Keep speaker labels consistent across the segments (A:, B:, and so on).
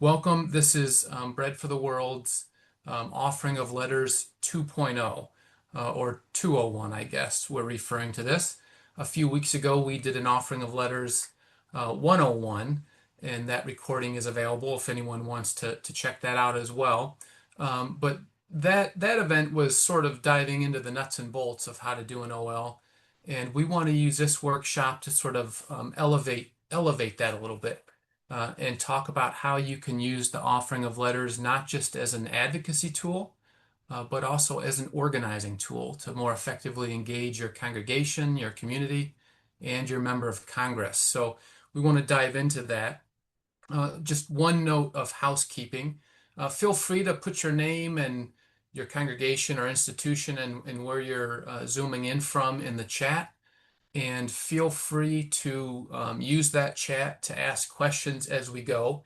A: Welcome. This is Bread for the World's offering of letters 2.0 or 201, I guess we're referring to this. A few weeks ago, we did an offering of letters 101, and that recording is available if anyone wants to check that out as well. But that event was sort of diving into the nuts and bolts of how to do an OL, and we want to use this workshop to sort of elevate that a little bit and talk about how you can use the offering of letters not just as an advocacy tool, but also as an organizing tool to more effectively engage your congregation, your community, and your member of Congress. So we want to dive into that. Just one note of housekeeping. Feel free to put your name and your congregation or institution and where you're zooming in from in the chat. And feel free to use that chat to ask questions as we go.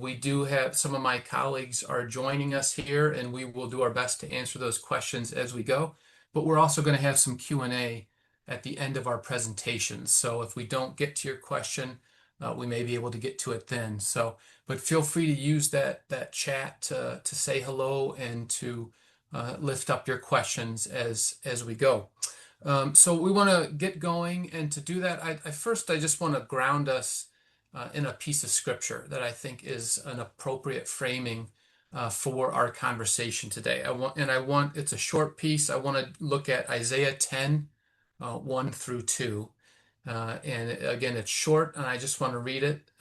A: We do have some of my colleagues are joining us here, and we will do our best to answer those questions as we go. But we're also going to have some Q&A at the end of our presentation. So if we don't get to your question, we may be able to get to it then. But feel free to use that chat to say hello and to lift up your questions as we go. So we want to get going, and to do that, I just want to ground us in a piece of scripture that I think is an appropriate framing for our conversation today. It's a short piece. I want to look at Isaiah 10, 1 through 2. And again, it's short, and I just want to read it.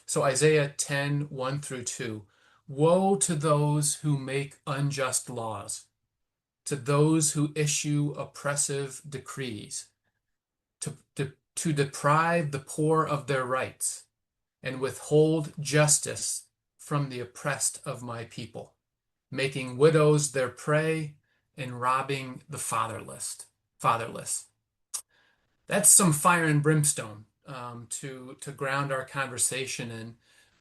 A: So Isaiah 10, 1 through 2. Woe to those who make unjust laws, to those who issue oppressive decrees, to deprive the poor of their rights and withhold justice from the oppressed of my people, making widows their prey and robbing the fatherless. That's some fire and brimstone to ground our conversation in.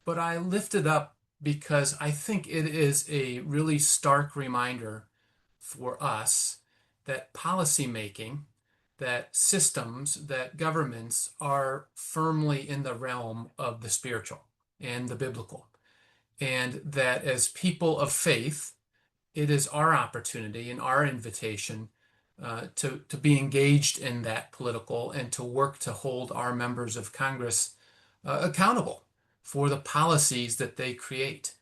A: But I lift it up because I think it is a really stark reminder for us that policymaking, that systems, that governments are firmly in the realm of the spiritual and the biblical. And that as people of faith, it is our opportunity and our invitation to be engaged in that political and to work to hold our members of Congress accountable for the policies that they create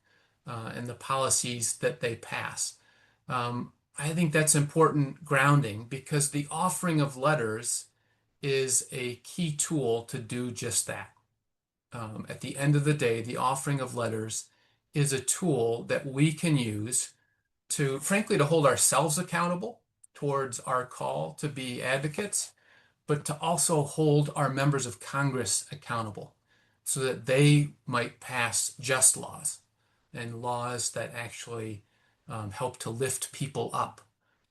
A: and the policies that they pass. I think that's important grounding because the offering of letters is a key tool to do just that. At the end of the day, the offering of letters is a tool that we can use to, frankly, to hold ourselves accountable towards our call to be advocates, but to also hold our members of Congress accountable so that they might pass just laws and laws that actually help to lift people up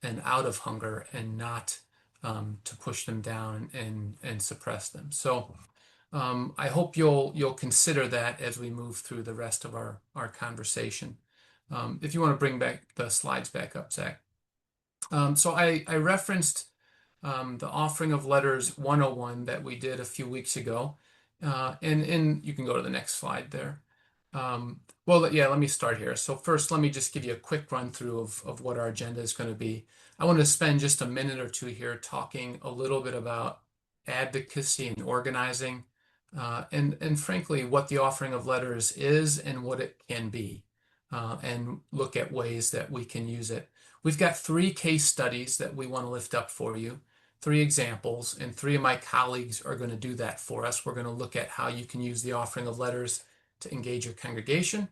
A: and out of hunger and not to push them down and suppress them. So I hope you'll consider that as we move through the rest of our conversation. If you want to bring back the slides back up, Zach. So I referenced the offering of letters 101 that we did a few weeks ago. And you can go to the next slide there. Well, yeah, let me start here. So first, let me just give you a quick run through of what our agenda is going to be. I want to spend just a minute or two here talking a little bit about advocacy and organizing, and frankly, what the offering of letters is and what it can be, and look at ways that we can use it. We've got 3 case studies that we want to lift up for you, 3 examples, and 3 of my colleagues are going to do that for us. We're going to look at how you can use the offering of letters to engage your congregation,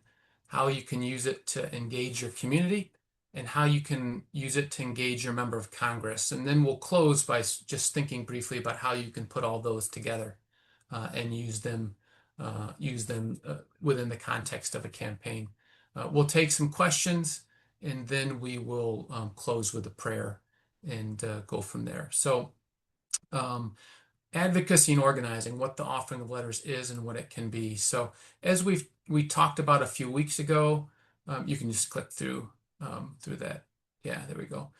A: how you can use it to engage your community, and how you can use it to engage your member of Congress. And then we'll close by just thinking briefly about how you can put all those together and use them within the context of a campaign. We'll take some questions, and then we will close with a prayer and go from there. So advocacy and organizing, what the offering of letters is and what it can be. So as we talked about a few weeks ago, you can just click through that. Yeah, there we go.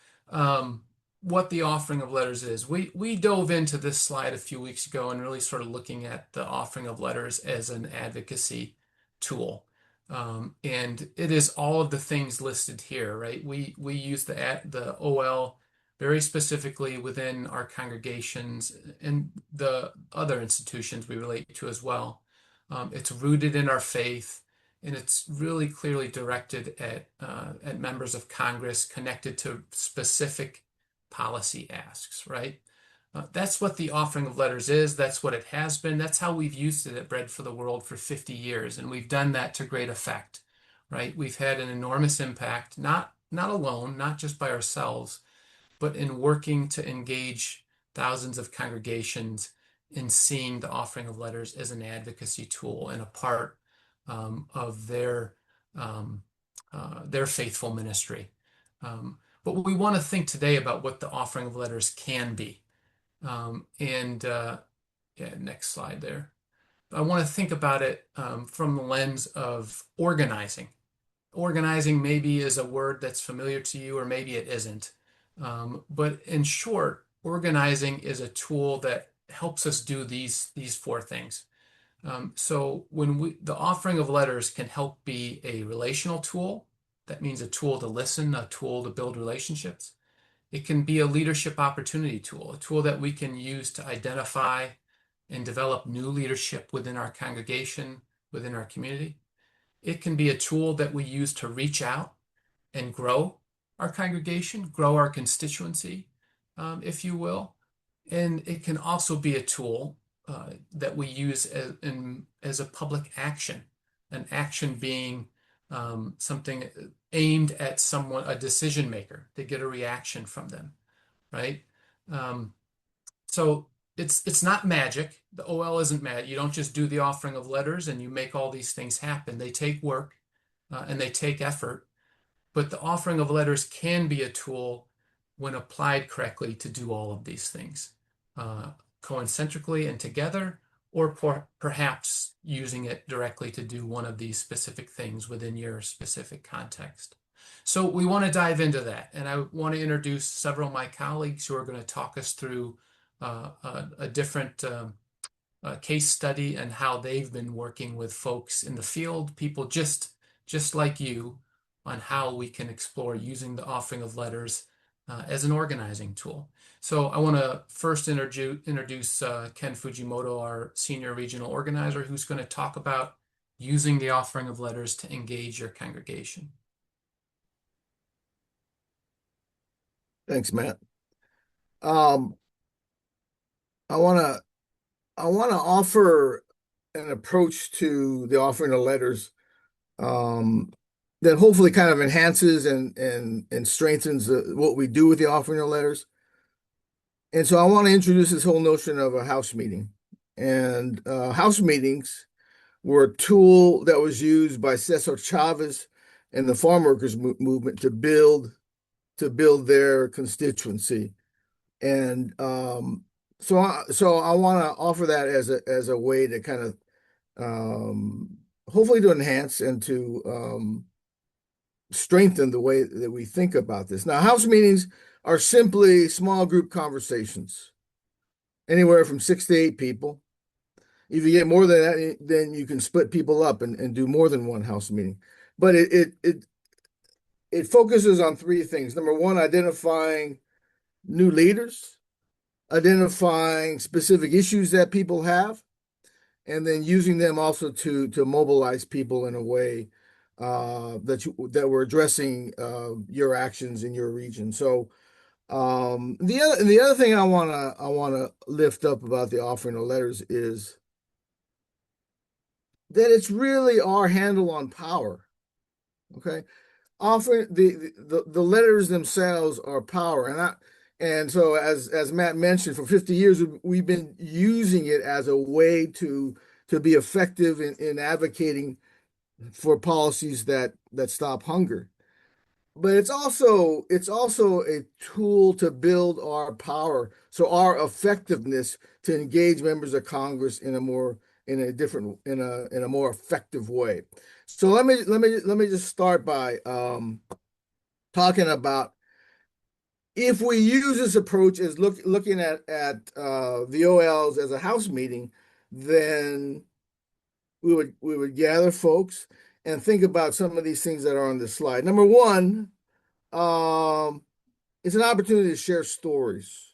A: What the offering of letters is. We dove into this slide a few weeks ago and really sort of looking at the offering of letters as an advocacy tool. And it is all of the things listed here, right? We use the OL very specifically within our congregations and the other institutions we relate to as well. It's rooted in our faith, and it's really clearly directed at members of Congress connected to specific policy asks, right? That's what the offering of letters is. That's what it has been. That's how we've used it at Bread for the World for 50 years, and we've done that to great effect, right? We've had an enormous impact, not alone, not just by ourselves, but in working to engage thousands of congregations in seeing the offering of letters as an advocacy tool and a part of um, their faithful ministry. But we want to think today about what the offering of letters can be. And yeah, next slide there. I want to think about it from the lens of organizing. Organizing maybe is a word that's familiar to you, or maybe it isn't. But in short, organizing is a tool that helps us do these four things. So the offering of letters can help be a relational tool. That means a tool to listen, a tool to build relationships. It can be a leadership opportunity tool, a tool that we can use to identify and develop new leadership within our congregation, within our community. It can be a tool that we use to reach out and grow our congregation, grow our constituency, if you will. And it can also be a tool that we use as a public action, an action being something aimed at someone, a decision maker, to get a reaction from them, right? Um, so it's not magic. The OL isn't magic. You don't just do the offering of letters and you make all these things happen. They take work and they take effort. But the offering of letters can be a tool when applied correctly to do all of these things, concentrically and together, or perhaps using it directly to do one of these specific things within your specific context. So we want to dive into that, and I want to introduce several of my colleagues who are going to talk us through a different case study and how they've been working with folks in the field, people just like you, on how we can explore using the offering of letters as an organizing tool. So I want to first introduce Ken Fujimoto, our senior regional organizer, who's going to talk about using the offering of letters to engage your congregation.
B: Thanks, Matt. Um, I want to offer an approach to the offering of letters um, that hopefully kind of enhances and strengthens what we do with the offering of letters. And so I want to introduce this whole notion of a house meeting. And house meetings were a tool that was used by Cesar Chavez and the farm workers movement to build their constituency. And so I want to offer that as a way to kind of hopefully to enhance and to strengthen the way that we think about this. Now, house meetings are simply small group conversations, anywhere from 6 to 8 people. If you get more than that, then you can split people up and do more than one house meeting. But it focuses on three things. Number one, identifying new leaders, identifying specific issues that people have, and then using them also to mobilize people in a way that we're addressing your actions in your region. So the other thing I wanna lift up about the offering of letters is that it's really our handle on power. Okay, offering the letters themselves are power, and so as Matt mentioned, for 50 years we've been using it as a way to be effective in advocating for policies that stop hunger. But it's also a tool to build our power, so our effectiveness to engage members of Congress in a more effective way. So let me just start by talking about, if we use this approach as looking at the OLs as a house meeting, then we would gather folks, and think about some of these things that are on this slide. Number one, um, it's an opportunity to share stories.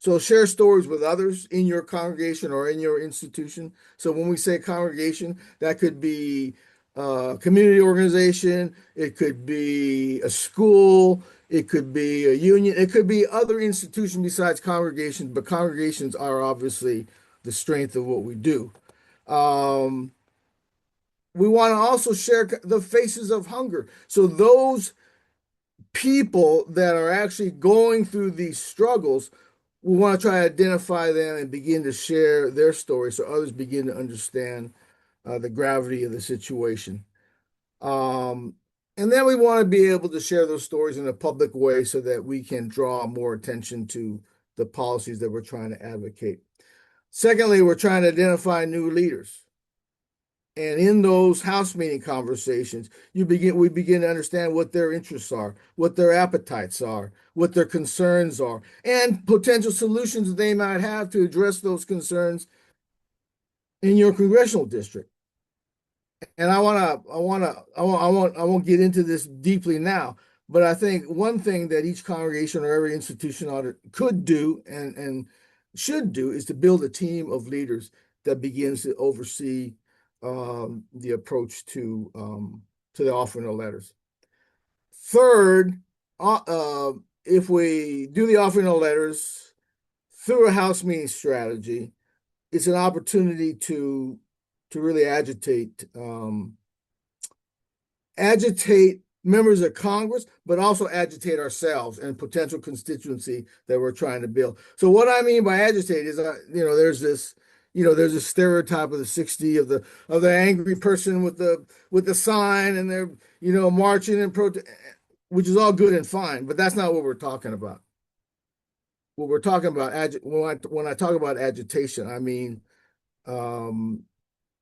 B: So share stories with others in your congregation or in your institution. So when we say congregation, that could be a community organization, it could be a school, it could be a union, it could be other institutions besides congregations, but congregations are obviously the strength of what we do. Um, we want to also share the faces of hunger. So those people that are actually going through these struggles, we want to try to identify them and begin to share their stories so others begin to understand the gravity of the situation. Um, and then we want to be able to share those stories in a public way so that we can draw more attention to the policies that we're trying to advocate. Secondly, we're trying to identify new leaders. And in those house meeting conversations, we begin to understand what their interests are, what their appetites are, what their concerns are, and potential solutions that they might have to address those concerns in your congressional district. And I won't get into this deeply now, but I think one thing that each congregation or every institution could do and should do is to build a team of leaders that begins to oversee the approach to the offering of letters. Third, uh, uh, if we do the offering of letters through a house meeting strategy, it's an opportunity to really agitate members of Congress, but also agitate ourselves and potential constituency that we're trying to build. So what I mean by agitate is, there's a stereotype of the 60 of the angry person with the sign and they're, marching and protest, which is all good and fine, but that's not what we're talking about. What we're talking about, when I talk about agitation, I mean um,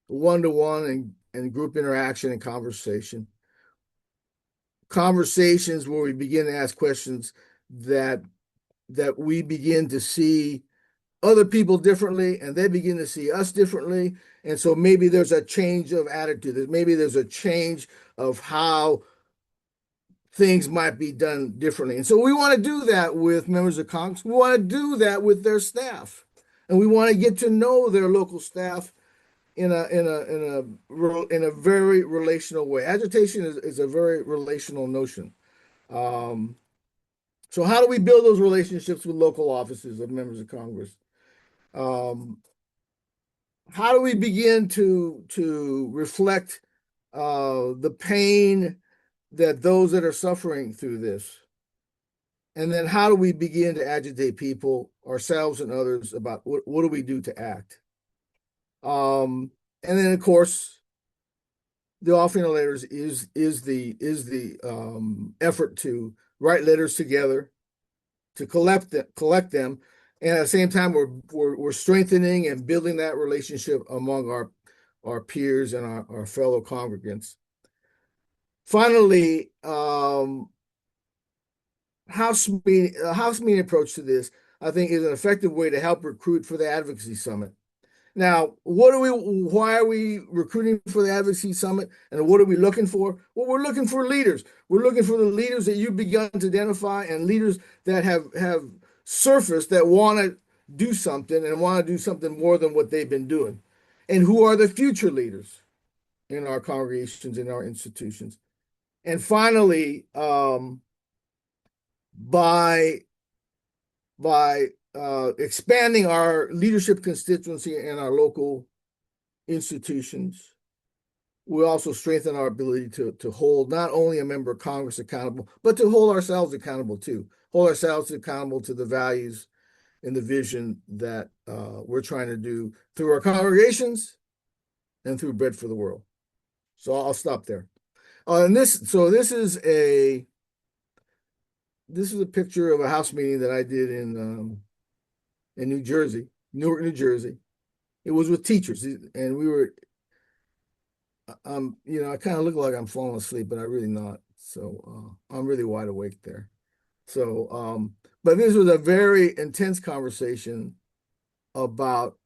B: one-to-one and group interaction and conversations where we begin to ask questions that we begin to see other people differently and they begin to see us differently. And so maybe there's a change of attitude. Maybe there's a change of how things might be done differently. And so we want to do that with members of Congress. We want to do that with their staff. And we want to get to know their local staff in a very relational way. Agitation is a very relational notion. Um, so how do we build those relationships with local offices of members of Congress? Um, how do we begin to reflect the pain that those that are suffering through this? And then how do we begin to agitate people, ourselves and others, about what do we do to act? And then of course, the offering of letters is the effort to write letters together, to collect them, and at the same time we're strengthening and building that relationship among our peers and our fellow congregants. Finally, house meeting approach to this, I think, is an effective way to help recruit for the advocacy summit. Now, why are we recruiting for the Advocacy Summit? And what are we looking for? Well, we're looking for leaders. We're looking for the leaders that you've begun to identify and leaders that have surfaced that want to do something and want to do something more than what they've been doing. And who are the future leaders in our congregations, in our institutions? And finally, by expanding our leadership constituency and our local institutions, we also strengthen our ability to hold not only a member of Congress accountable, but to hold ourselves accountable too. Hold ourselves accountable to the values and the vision that we're trying to do through our congregations and through Bread for the World. So I'll stop there. And this is a picture of a house meeting that I did in New Jersey, Newark, New Jersey. It was with teachers, and we were, I kind of look like I'm falling asleep, but I'm really not. So I'm really wide awake there. So, but this was a very intense conversation about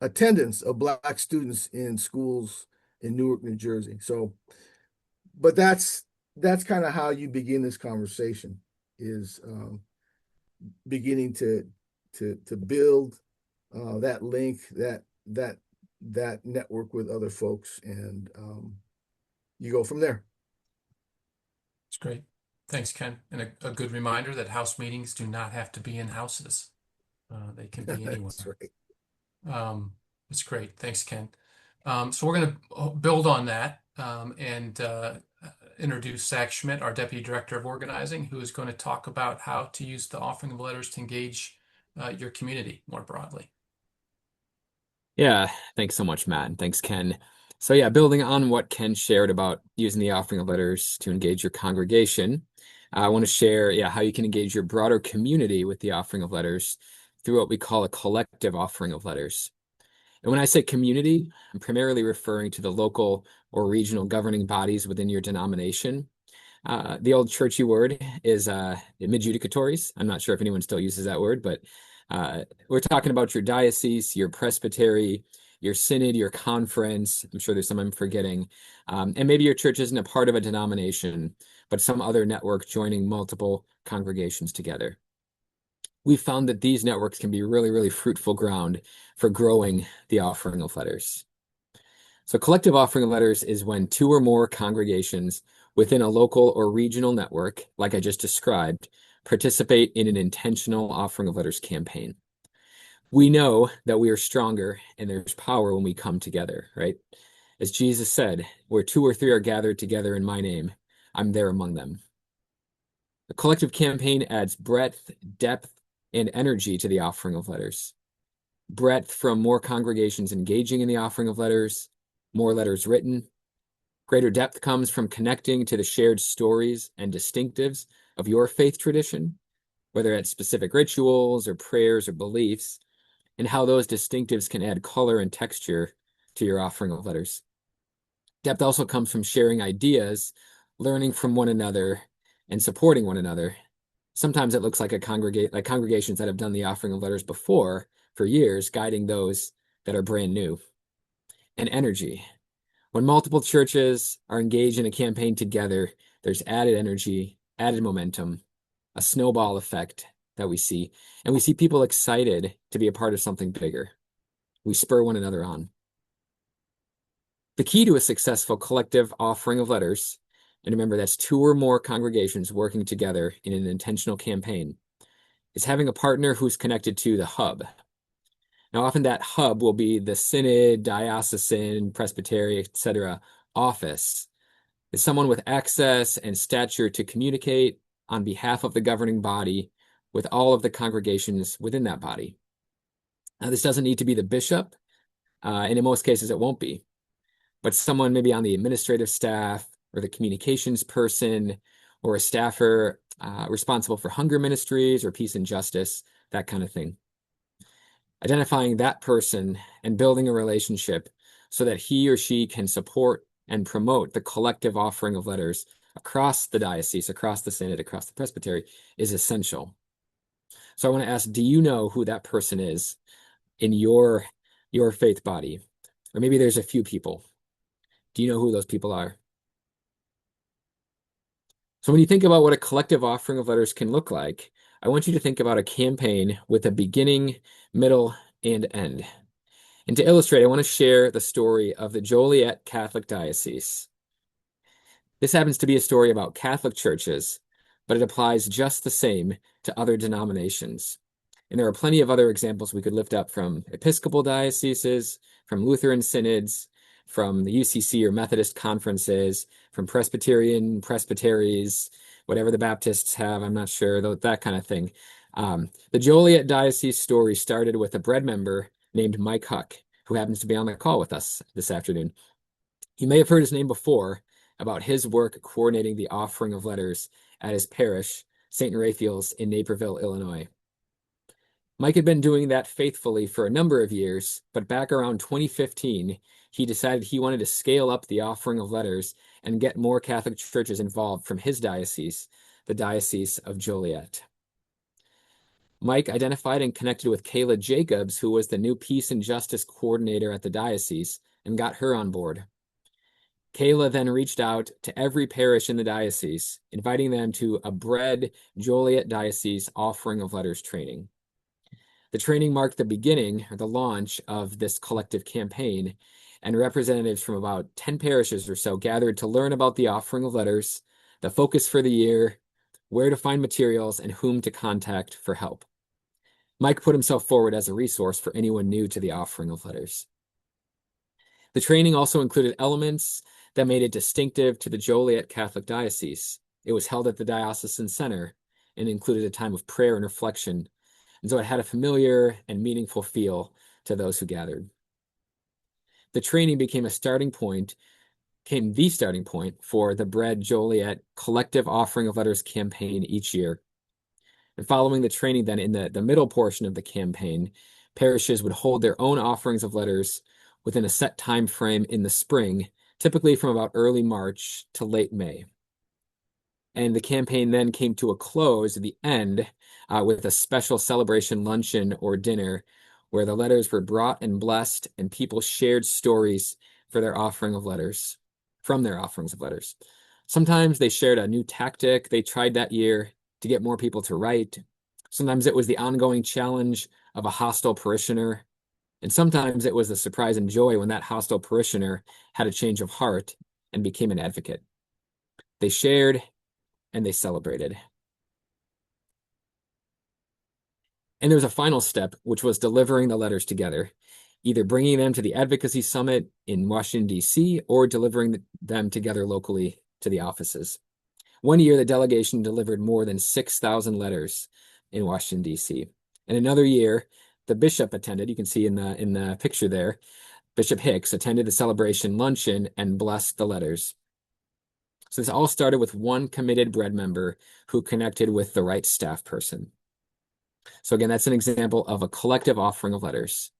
B: attendance of Black students in schools in Newark, New Jersey. So, but that's kind of how you begin this conversation is beginning to build that link, that that network with other folks, and you go from there.
A: It's great. Thanks, Ken. And a good reminder that house meetings do not have to be in houses. They can be
B: That's
A: anywhere.
B: right.
A: Um, it's great. Thanks, Ken. So we're going to build on that and introduce Zach Schmidt, our Deputy Director of Organizing, who is going to talk about how to use the offering of letters to engage your community more broadly.
C: Yeah, thanks so much, Matt, and thanks, Ken. So yeah, building on what Ken shared about using the offering of letters to engage your congregation, I want to share, how you can engage your broader community with the offering of letters through what we call a collective offering of letters. And when I say community, I'm primarily referring to the local or regional governing bodies within your denomination. The old churchy word is midjudicatories. I'm not sure if anyone still uses that word, but we're talking about your diocese, your presbytery, your synod, your conference. I'm sure there's some I'm forgetting. And maybe your church isn't a part of a denomination, but some other network joining multiple congregations together. We found that these networks can be really, really fruitful ground for growing the offering of letters. So collective offering of letters is when two or more congregations within a local or regional network, like I just described, participate in an intentional offering of letters campaign. We know that we are stronger and there's power when we come together, right? As Jesus said, where two or three are gathered together in my name, I'm there among them. A collective campaign adds breadth, depth, and energy to the offering of letters. Breadth from more congregations engaging in the offering of letters, more letters written. Greater depth comes from connecting to the shared stories and distinctives of your faith tradition, whether it's specific rituals or prayers or beliefs, and how those distinctives can add color and texture to your offering of letters. Depth also comes from sharing ideas, learning from one another, and supporting one another. Sometimes it looks like like congregations that have done the offering of letters before for years, guiding those that are brand new. And energy. When multiple churches are engaged in a campaign together, there's added energy, added momentum, a snowball effect that we see. And we see people excited to be a part of something bigger. We spur one another on. The key to a successful collective offering of letters, and remember that's two or more congregations working together in an intentional campaign, is having a partner who's connected to the hub. Now, often that hub will be the synod, diocesan, presbytery, etc. office. Is someone with access and stature to communicate on behalf of the governing body with all of the congregations within that body. Now, this doesn't need to be the bishop, and in most cases it won't be, but someone maybe on the administrative staff or the communications person or a staffer responsible for hunger ministries or peace and justice, that kind of thing. Identifying that person and building a relationship so that he or she can support and promote the collective offering of letters across the diocese, across the synod, across the presbytery is essential. So I want to ask, do you know who that person is in your faith body? Or maybe there's a few people. Do you know who those people are? So when you think about what a collective offering of letters can look like, I want you to think about a campaign with a beginning, middle, and end. And to illustrate, I want to share the story of the Joliet Catholic Diocese. This happens to be a story about Catholic churches, but it applies just the same to other denominations. And there are plenty of other examples we could lift up from Episcopal dioceses, from Lutheran synods, from the UCC or Methodist conferences, from Presbyterian presbyteries, whatever the Baptists have, I'm not sure, that kind of thing. The Joliet Diocese story started with a bread member named Mike Huck, who happens to be on the call with us this afternoon. You may have heard his name before about his work coordinating the offering of letters at his parish, St. Raphael's in Naperville, Illinois. Mike had been doing that faithfully for a number of years, but back around 2015, he decided he wanted to scale up the offering of letters and get more Catholic churches involved from his diocese, the Diocese of Joliet. Mike identified and connected with Kayla Jacobs, who was the new Peace and Justice Coordinator at the diocese, and got her on board. Kayla then reached out to every parish in the diocese, inviting them to a Bread Joliet Diocese offering of letters training. The training marked the beginning, or the launch, of this collective campaign, and representatives from about 10 parishes or so gathered to learn about the offering of letters, the focus for the year, where to find materials, and whom to contact for help. Mike put himself forward as a resource for anyone new to the offering of letters. The training also included elements that made it distinctive to the Joliet Catholic Diocese. It was held at the Diocesan Center and included a time of prayer and reflection, and so it had a familiar and meaningful feel to those who gathered. The training became the starting point for the Bread Joliet collective offering of letters campaign each year. And following the training, then in the middle portion of the campaign, parishes would hold their own offerings of letters within a set time frame in the spring, typically from about early March to late May. And the campaign then came to a close at the end with a special celebration luncheon or dinner where the letters were brought and blessed, and people shared stories for their offering of letters, from their offerings of letters. Sometimes they shared a new tactic they tried that year to get more people to write. Sometimes it was the ongoing challenge of a hostile parishioner. And sometimes it was the surprise and joy when that hostile parishioner had a change of heart and became an advocate. They shared and they celebrated. And there was a final step, which was delivering the letters together, either bringing them to the Advocacy Summit in Washington, D.C., or delivering them together locally to the offices. One year, the delegation delivered more than 6,000 letters in Washington, D.C. And another year, the bishop attended. You can see in the picture there, Bishop Hicks attended the celebration luncheon and blessed the letters. So this all started with one committed Bread member who connected with the right staff person. So again, that's an example of a collective offering of letters.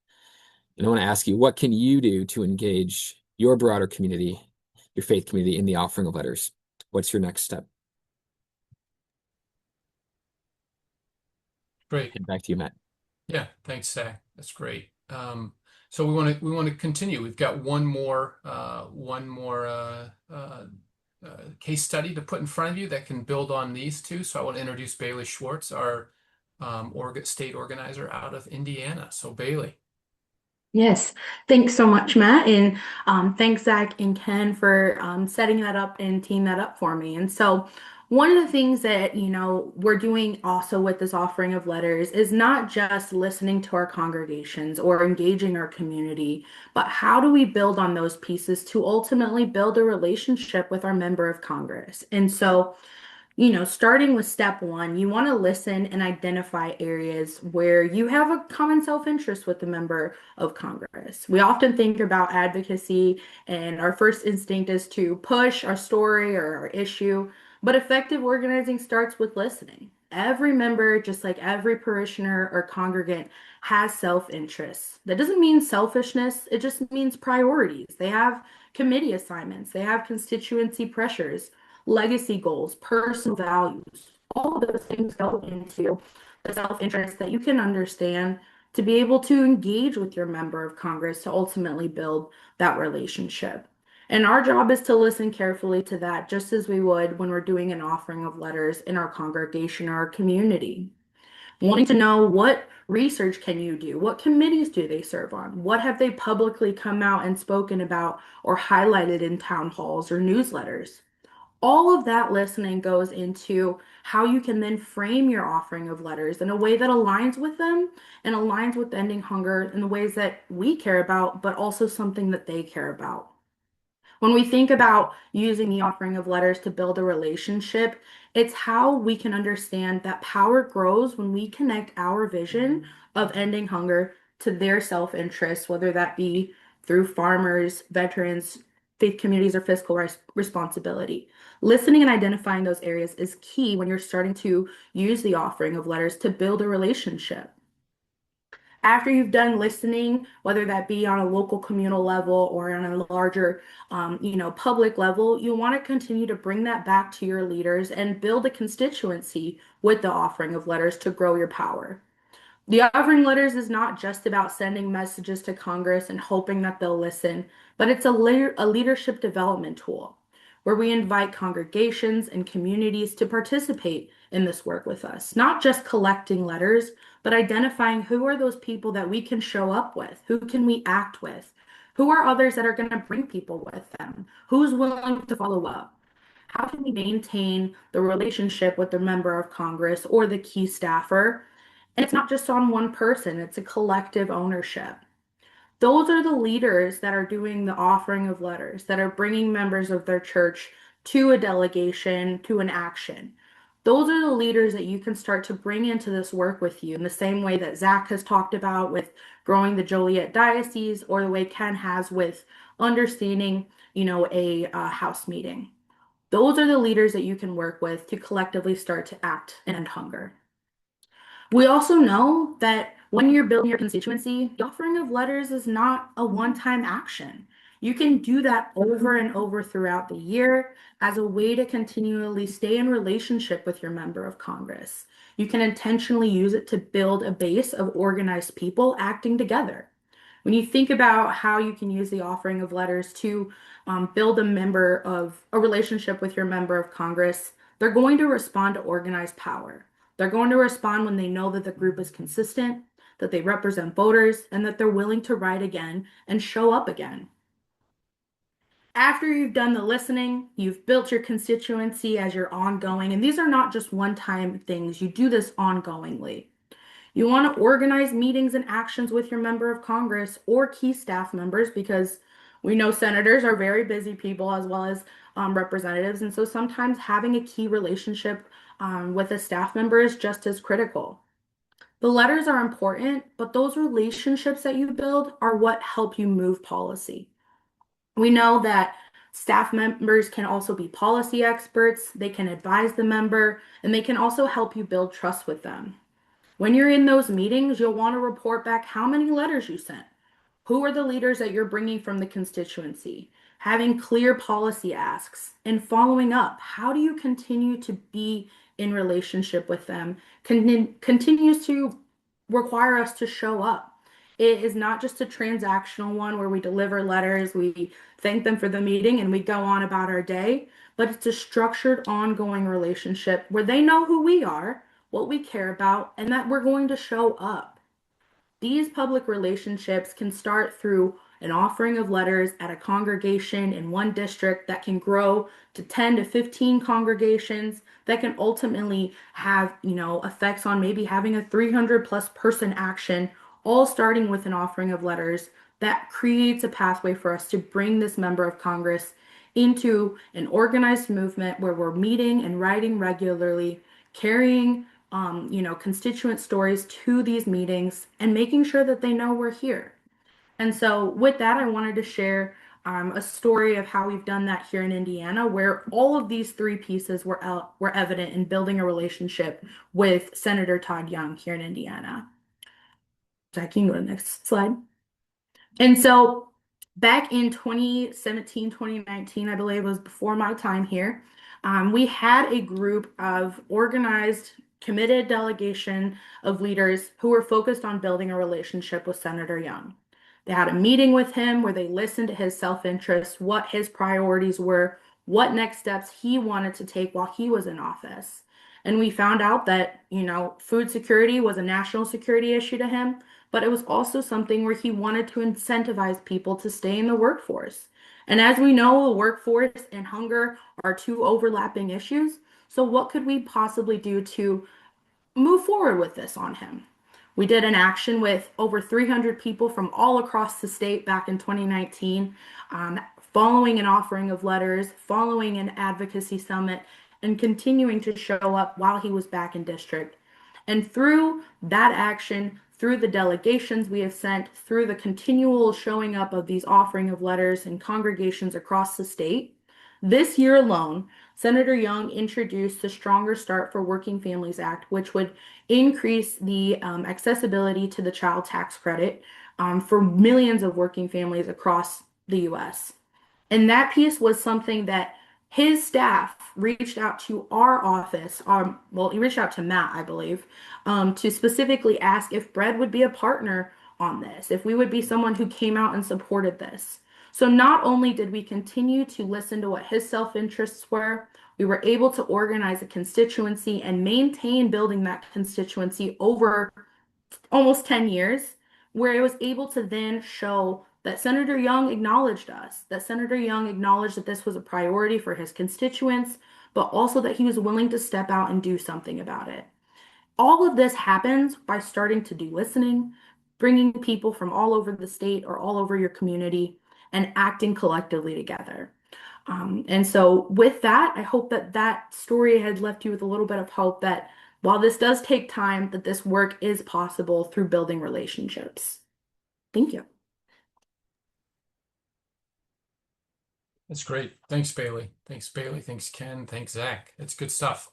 C: And I want to ask you, what can you do to engage your broader community, your faith community, in the offering of letters? What's your next step?
A: Great.
C: And back to you, Matt.
A: Yeah, thanks, Zach. That's great. So we want to continue. We've got one more case study to put in front of you that can build on these two. So I want to introduce Bailey Schwartz, our state organizer out of Indiana. So Bailey.
D: Yes, thanks so much, Matt. And thanks, Zach and Ken, for setting that up and teeing that up for me. And so, one of the things that, we're doing also with this offering of letters is not just listening to our congregations or engaging our community, but how do we build on those pieces to ultimately build a relationship with our member of Congress? And so, starting with step one, you want to listen and identify areas where you have a common self-interest with the member of Congress. We often think about advocacy, and our first instinct is to push our story or our issue, but effective organizing starts with listening. Every member, just like every parishioner or congregant, has self-interest. That doesn't mean selfishness, it just means priorities. They have committee assignments, they have constituency pressures, legacy goals, personal values. All of those things go into the self-interest that you can understand to be able to engage with your member of Congress to ultimately build that relationship. And our job is to listen carefully to that, just as we would when we're doing an offering of letters in our congregation or our community. Wanting to know, what research can you do? What committees do they serve on? What have they publicly come out and spoken about or highlighted in town halls or newsletters? All of that listening goes into how you can then frame your offering of letters in a way that aligns with them and aligns with ending hunger in the ways that we care about, but also something that they care about. When we think about using the offering of letters to build a relationship, it's how we can understand that power grows when we connect our vision of ending hunger to their self-interest, whether that be through farmers, veterans, faith communities, or fiscal responsibility. Listening and identifying those areas is key when you're starting to use the offering of letters to build a relationship. After you've done listening, whether that be on a local communal level or on a larger, public level, you want to continue to bring that back to your leaders and build a constituency with the offering of letters to grow your power. The offering letters is not just about sending messages to Congress and hoping that they'll listen, but it's a leadership development tool where we invite congregations and communities to participate in this work with us, not just collecting letters, but identifying who are those people that we can show up with, who can we act with, who are others that are going to bring people with them, who's willing to follow up. How can we maintain the relationship with the member of Congress or the key staffer? And it's not just on one person, it's a collective ownership. Those are the leaders that are doing the offering of letters, that are bringing members of their church to a delegation, to an action. Those are the leaders that you can start to bring into this work with you in the same way that Zach has talked about with growing the Joliet Diocese, or the way Ken has with understanding, a house meeting. Those are the leaders that you can work with to collectively start to act and end hunger. We also know that when you're building your constituency, the offering of letters is not a one-time action. You can do that over and over throughout the year as a way to continually stay in relationship with your member of Congress. You can intentionally use it to build a base of organized people acting together. When you think about how you can use the offering of letters to build a relationship with your member of Congress, they're going to respond to organized power. They're going to respond when they know that the group is consistent, that they represent voters, and that they're willing to write again and show up again. After you've done the listening, you've built your constituency as you're ongoing, and these are not just one-time things. You do this ongoingly. You want to organize meetings and actions with your member of Congress or key staff members, because we know senators are very busy people as well as representatives. And so sometimes having a key relationship with a staff member is just as critical. The letters are important, but those relationships that you build are what help you move policy. We know that staff members can also be policy experts, they can advise the member, and they can also help you build trust with them. When you're in those meetings, you'll want to report back how many letters you sent. Who are the leaders that you're bringing from the constituency? Having clear policy asks and following up. How do you continue to be in relationship with them? Continues to require us to show up. It is not just a transactional one where we deliver letters, we thank them for the meeting, and we go on about our day, but it's a structured, ongoing relationship where they know who we are, what we care about, and that we're going to show up. These public relationships can start through an offering of letters at a congregation in one district that can grow to 10 to 15 congregations that can ultimately have, effects on maybe having a 300 plus person action, all starting with an offering of letters that creates a pathway for us to bring this member of Congress into an organized movement where we're meeting and writing regularly, carrying constituent stories to these meetings and making sure that they know we're here. And so, with that, I wanted to share a story of how we've done that here in Indiana, where all of these three pieces were evident in building a relationship with Senator Todd Young here in Indiana. Jack, can you go to the next slide? And so, back in 2017, 2019, I believe was before my time here, we had a group of organized, committed delegation of leaders who were focused on building a relationship with Senator Young. They had a meeting with him where they listened to his self-interest, what his priorities were, what next steps he wanted to take while he was in office. And we found out that, food security was a national security issue to him, but it was also something where he wanted to incentivize people to stay in the workforce. And as we know, the workforce and hunger are two overlapping issues. So, what could we possibly do to move forward with this on him? We did an action with over 300 people from all across the state back in 2019, following an offering of letters, following an advocacy summit, and continuing to show up while he was back in district. And through that action, through the delegations we have sent, through the continual showing up of these offering of letters in congregations across the state, this year alone, Senator Young introduced the Stronger Start for Working Families Act, which would increase the accessibility to the child tax credit for millions of working families across the US. And that piece was something that his staff reached out to our office, well, he reached out to Matt, I believe, to specifically ask if Bread would be a partner on this, if we would be someone who came out and supported this. So not only did we continue to listen to what his self-interests were, we were able to organize a constituency and maintain building that constituency over almost 10 years, where it was able to then show that Senator Young acknowledged us, that Senator Young acknowledged that this was a priority for his constituents, but also that he was willing to step out and do something about it. All of this happens by starting to do listening, bringing people from all over the state or all over your community, and acting collectively together. And so, with that, I hope that that story has left you with a little bit of hope that while this does take time, that this work is possible through building relationships. Thank you.
A: That's great. Thanks, Bailey. Thanks, Bailey. Thanks, Ken. Thanks, Zach. It's good stuff.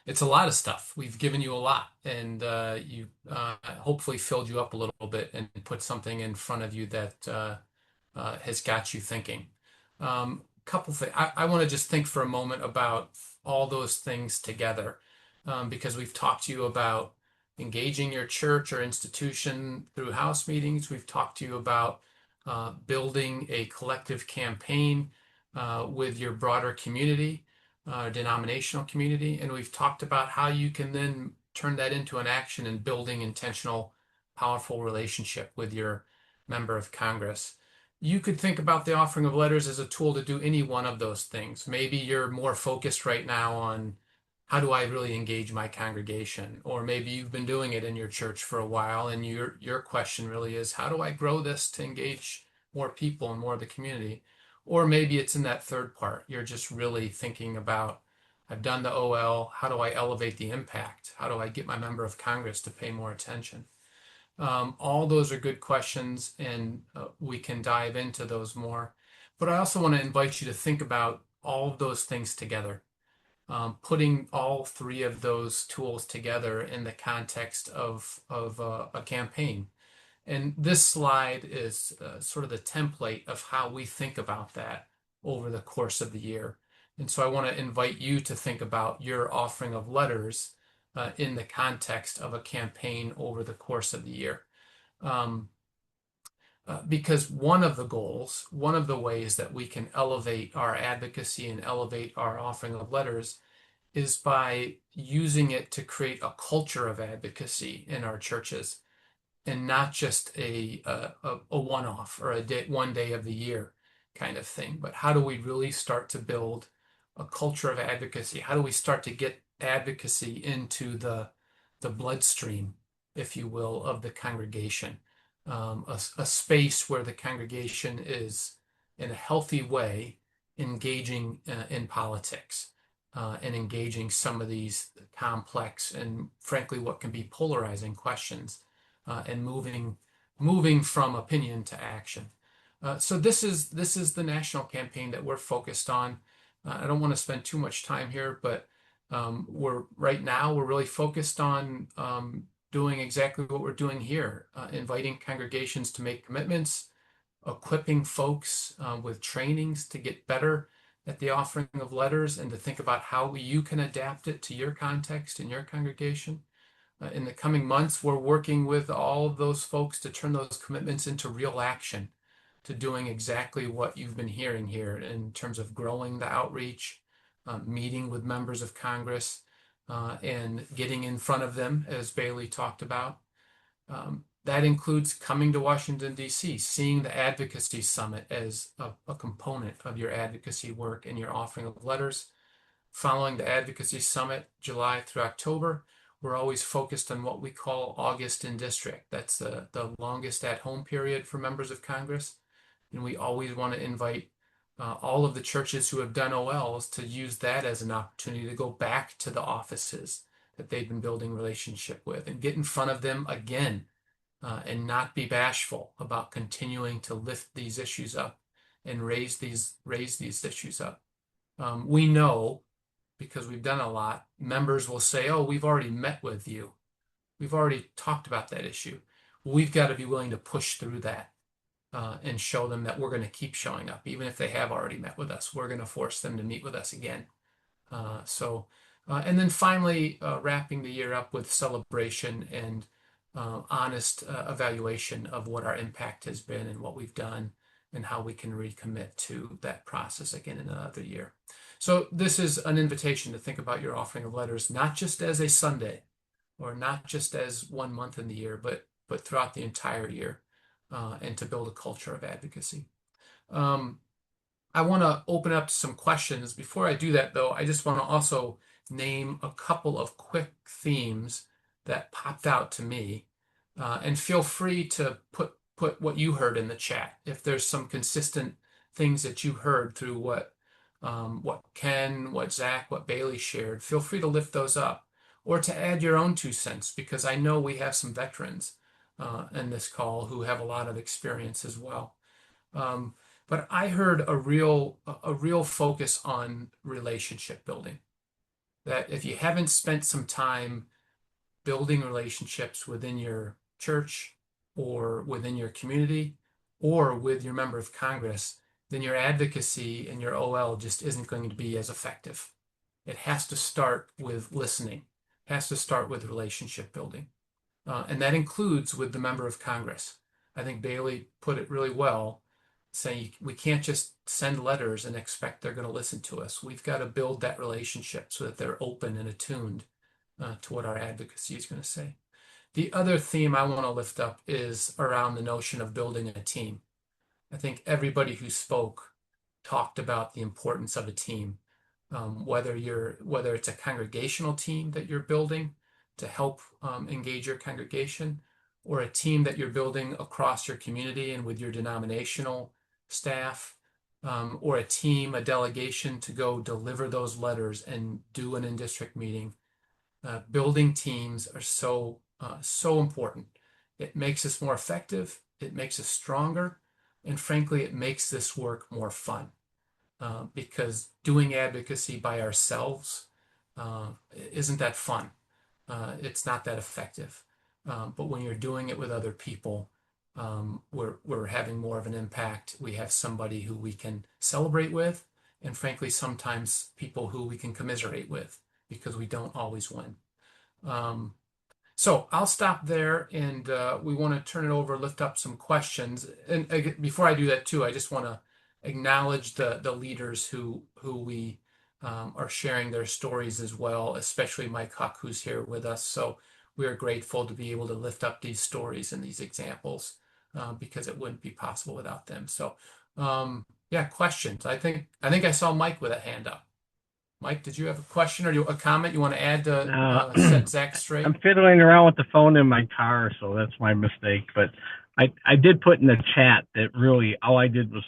A: It's a lot of stuff. We've given you a lot, and you hopefully filled you up a little bit and put something in front of you that has got you thinking. Couple things. I want to just think for a moment about all those things together, because we've talked to you about engaging your church or institution through house meetings. We've talked to you about building a collective campaign with your broader community, denominational community, and we've talked about how you can then turn that into an action in building intentional, powerful relationship with your member of Congress. You could think about the offering of letters as a tool to do any one of those things. Maybe you're more focused right now on how do I really engage my congregation? Or maybe you've been doing it in your church for a while, and your question really is, how do I grow this to engage more people and more of the community? Or maybe it's in that third part. You're just really thinking about, I've done the OL, how do I elevate the impact? How do I get my member of Congress to pay more attention? All those are good questions, and we can dive into those more. But I also want to invite you to think about all of those things together, putting all three of those tools together in the context of a campaign. And this slide is sort of the template of how we think about that over the course of the year. And so I want to invite you to think about your offering of letters in the context of a campaign over the course of the year. Because one of the goals, one of the ways that we can elevate our advocacy and elevate our offering of letters is by using it to create a culture of advocacy in our churches, and not just a one-off or a day, one day of the year kind of thing. But how do we really start to build a culture of advocacy? How do we start to get advocacy into the bloodstream, if you will, of the congregation? A space where the congregation is, in a healthy way, engaging in politics and engaging some of these complex and, frankly, what can be polarizing questions, and moving from opinion to action. So this is the national campaign that we're focused on. I don't want to spend too much time here, but right now we're really focused on doing exactly what we're doing here, inviting congregations to make commitments, equipping folks with trainings to get better at the offering of letters and to think about how you can adapt it to your context and your congregation. In the coming months, we're working with all of those folks to turn those commitments into real action, to doing exactly what you've been hearing here in terms of growing the outreach, meeting with members of Congress, and getting in front of them, as Bailey talked about. That includes coming to Washington, D.C., seeing the Advocacy Summit as a component of your advocacy work and your offering of letters. Following the Advocacy Summit, July through October, we're always focused on what we call August in District. That's the longest at-home period for members of Congress. And we always want to invite all of the churches who have done OLs to use that as an opportunity to go back to the offices that they've been building relationship with and get in front of them again, and not be bashful about continuing to lift these issues up and raise these issues up. We know, because we've done a lot, members will say, oh, we've already met with you. We've already talked about that issue. We've got to be willing to push through that and show them that we're going to keep showing up. Even if they have already met with us, we're going to force them to meet with us again. And then finally, wrapping the year up with celebration and honest evaluation of what our impact has been and what we've done and how we can recommit to that process again in another year. So this is an invitation to think about your offering of letters, not just as a Sunday or not just as 1 month in the year, but throughout the entire year, and to build a culture of advocacy. I want to open up to some questions. Before I do that, though, I just want to also name a couple of quick themes that popped out to me. And feel free to put what you heard in the chat. If there's some consistent things that you heard through what Ken, what Zach, what Bailey shared, feel free to lift those up or to add your own 2 cents, because I know we have some veterans in this call who have a lot of experience as well. But I heard a real focus on relationship building. That if you haven't spent some time building relationships within your church or within your community or with your member of Congress, then your advocacy and your OL just isn't going to be as effective. It has to start with listening. It has to start with relationship building. And that includes with the member of Congress. I think Bailey put it really well, saying we can't just send letters and expect they're going to listen to us. We've got to build that relationship so that they're open and attuned to what our advocacy is going to say. The other theme I want to lift up is around the notion of building a team. I think everybody who spoke talked about the importance of a team, whether it's a congregational team that you're building to help engage your congregation, or a team that you're building across your community and with your denominational staff, or a delegation to go deliver those letters and do an in-district meeting. Building teams are so important. It makes us more effective, it makes us stronger, and frankly, it makes this work more fun. Because doing advocacy by ourselves isn't that fun. It's not that effective. But when you're doing it with other people, we're having more of an impact. We have somebody who we can celebrate with, and frankly, sometimes people who we can commiserate with, because we don't always win. So I'll stop there, and we want to turn it over, lift up some questions. And before I do that too, I just want to acknowledge the leaders who we are sharing their stories as well, especially Mike Huck, who's here with us. So we are grateful to be able to lift up these stories and these examples because it wouldn't be possible without them. So yeah, questions. I think I saw Mike with a hand up. Mike, did you have a question or a comment you want to add to set Zach straight?
E: I'm fiddling around with the phone in my car, so that's my mistake. But I did put in the chat that really all I did was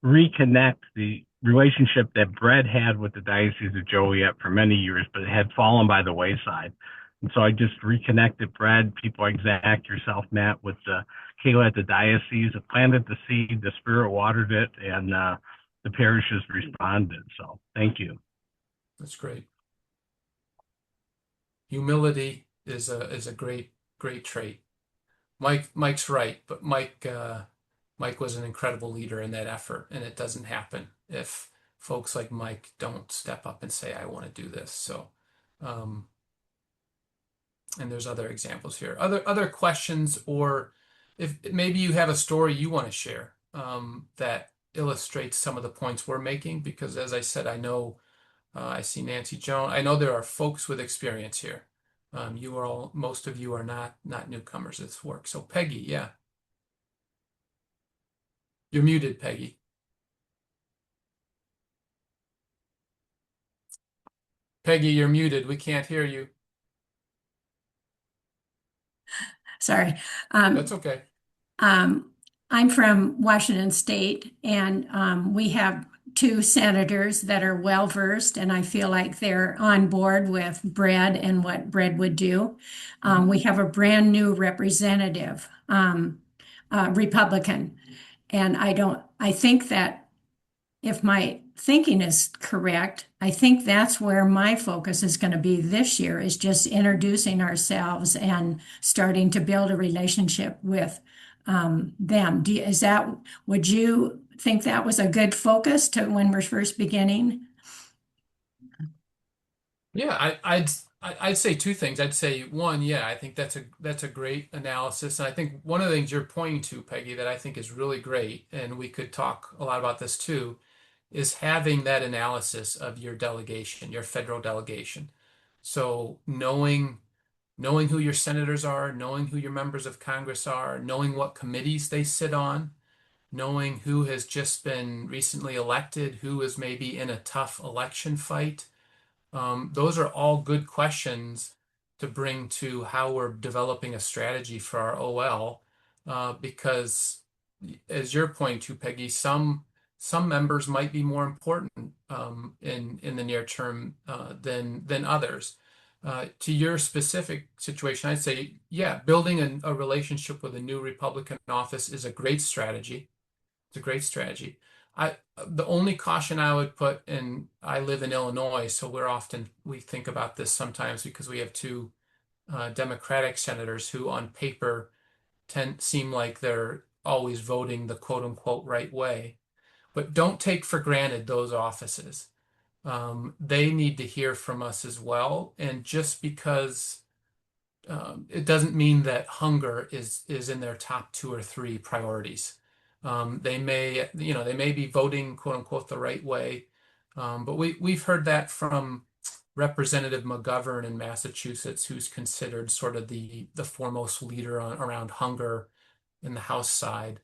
E: reconnect the relationship that Brett had with the Diocese of Joliet for many years, but it had fallen by the wayside. And so I just reconnected Brett, people like Zach, yourself, Matt, with Kayla at the diocese. It planted the seed, the Spirit watered it, and the parishes responded. So thank you.
A: That's great. Humility is a great trait. Mike's right, but Mike was an incredible leader in that effort, and it doesn't happen if folks like Mike don't step up and say, "I want to do this." So, and there's other examples here. Other questions, or if maybe you have a story you want to share that illustrates some of the points we're making, because as I said, I know. I see Nancy Jones. I know there are folks with experience here. Most of you are not newcomers to this work. So Peggy, yeah. You're muted, Peggy. Peggy, you're muted. We can't hear you.
F: Sorry.
A: That's okay.
F: I'm from Washington State, and we have two senators that are well-versed, and I feel like they're on board with Brad and what Brad would do. We have a brand new representative, Republican, and I think that if my thinking is correct, I think that's where my focus is going to be this year, is just introducing ourselves and starting to build a relationship with them. Would you think that was a good focus to when we're first beginning?
A: Yeah, I'd say two things. I'd say one, yeah, I think that's a great analysis. And I think one of the things you're pointing to, Peggy, that I think is really great, and we could talk a lot about this too, is having that analysis of your delegation, your federal delegation. So knowing who your senators are, knowing who your members of Congress are, knowing what committees they sit on, knowing who has just been recently elected, who is maybe in a tough election fight. Those are all good questions to bring to how we're developing a strategy for our OL, because as you're pointing to, Peggy, some members might be more important in the near term than others. To your specific situation, I'd say, yeah, building a relationship with a new Republican office is a great strategy. It's a great strategy. The only caution I would put, and I live in Illinois, so we think about this sometimes because we have two Democratic senators who on paper seem like they're always voting the quote unquote right way. But don't take for granted those offices. They need to hear from us as well. And just because it doesn't mean that hunger is in their top two or three priorities. They may be voting quote unquote the right way, but we've heard that from Representative McGovern in Massachusetts, who's considered sort of the foremost leader around hunger in the House side,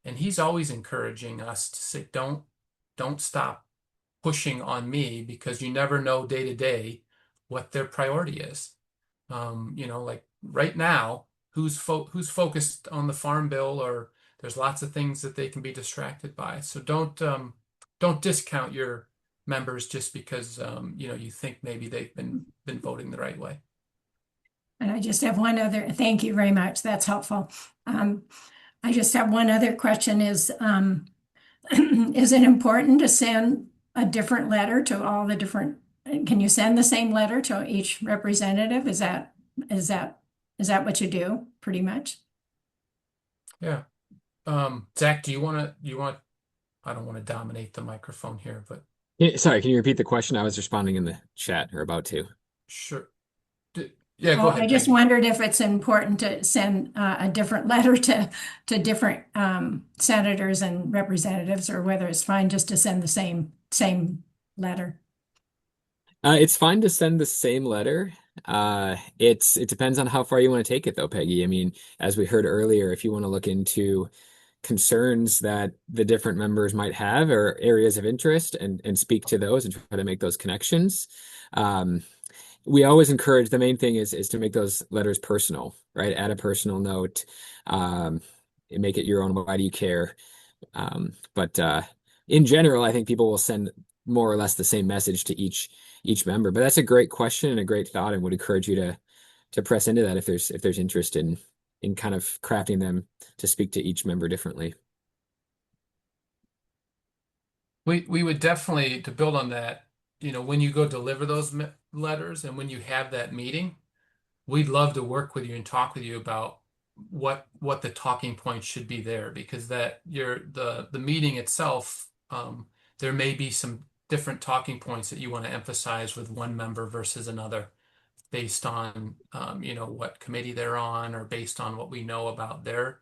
A: and he's always encouraging us to say, don't stop pushing on me because you never know day to day what their priority is. Like right now, who's focused on the farm bill, or there's lots of things that they can be distracted by. So don't discount your members just because you think maybe they've been voting the right way.
F: And I just have one other, thank you very much. That's helpful. I just have one other question is it important to send a different letter to all the different, can you send the same letter to each representative? Is that, is that what you do pretty much?
A: Yeah. Zach, do you want I don't want to dominate the microphone here, but
C: Sorry, can you repeat the question? I was responding in the chat or about to.
A: sure. Yeah, go
F: Oh, I
A: ahead,
F: just
A: Peggy.
F: wondered if it's important to send a different letter to different senators and representatives, or whether it's fine just to send the same letter.
C: It's fine to send the same letter. It depends on how far you want to take it though, Peggy. I mean, as we heard earlier, if you want to look into concerns that the different members might have or areas of interest and speak to those and try to make those connections. We always encourage, the main thing is to make those letters personal, right? Add a personal note, and make it your own. Why do you care? But in general, I think people will send more or less the same message to each member. But that's a great question and a great thought, and would encourage you to press into that if there's interest in kind of crafting them to speak to each member differently.
A: We would definitely, to build on that, when you go deliver those letters and when you have that meeting, we'd love to work with you and talk with you about what the talking points should be there, because the meeting itself, there may be some different talking points that you want to emphasize with one member versus another based on what committee they're on, or based on what we know about their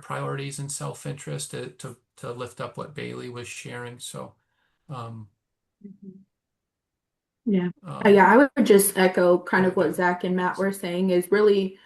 A: priorities and self-interest to lift up what Bailey was sharing. So um,
D: Yeah.
A: um,
D: Yeah, I would just echo
A: go
D: kind of
A: ahead,
D: what
A: Bailey.
D: Zach and Matt were saying is really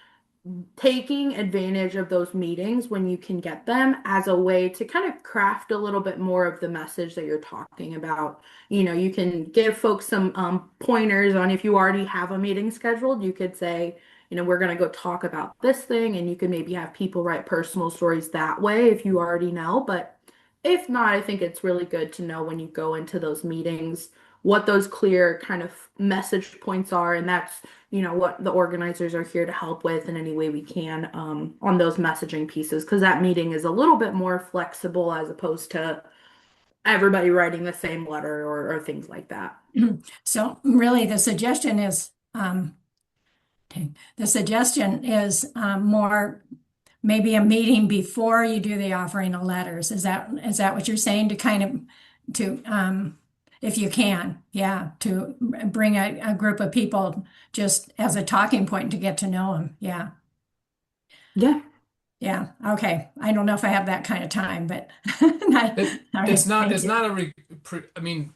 D: taking advantage of those meetings when you can get them as a way to kind of craft a little bit more of the message that you're talking about. You can give folks some pointers on if you already have a meeting scheduled, you could say, we're going to go talk about this thing, and you could maybe have people write personal stories that way if you already know. But if not, I think it's really good to know when you go into those meetings what those clear kind of message points are, and that's what the organizers are here to help with in any way we can on those messaging pieces, because that meeting is a little bit more flexible as opposed to everybody writing the same letter or things like that.
F: So really, the suggestion is more maybe a meeting before you do the offering of letters. Is that what you're saying to kind of to if you can, yeah, to bring a group of people just as a talking point to get to know them. Yeah.
D: Yeah.
F: Yeah. Okay. I don't know if I have that kind of time, but not,
A: It
F: all right. Thank
A: it's
F: you.
A: not a I mean,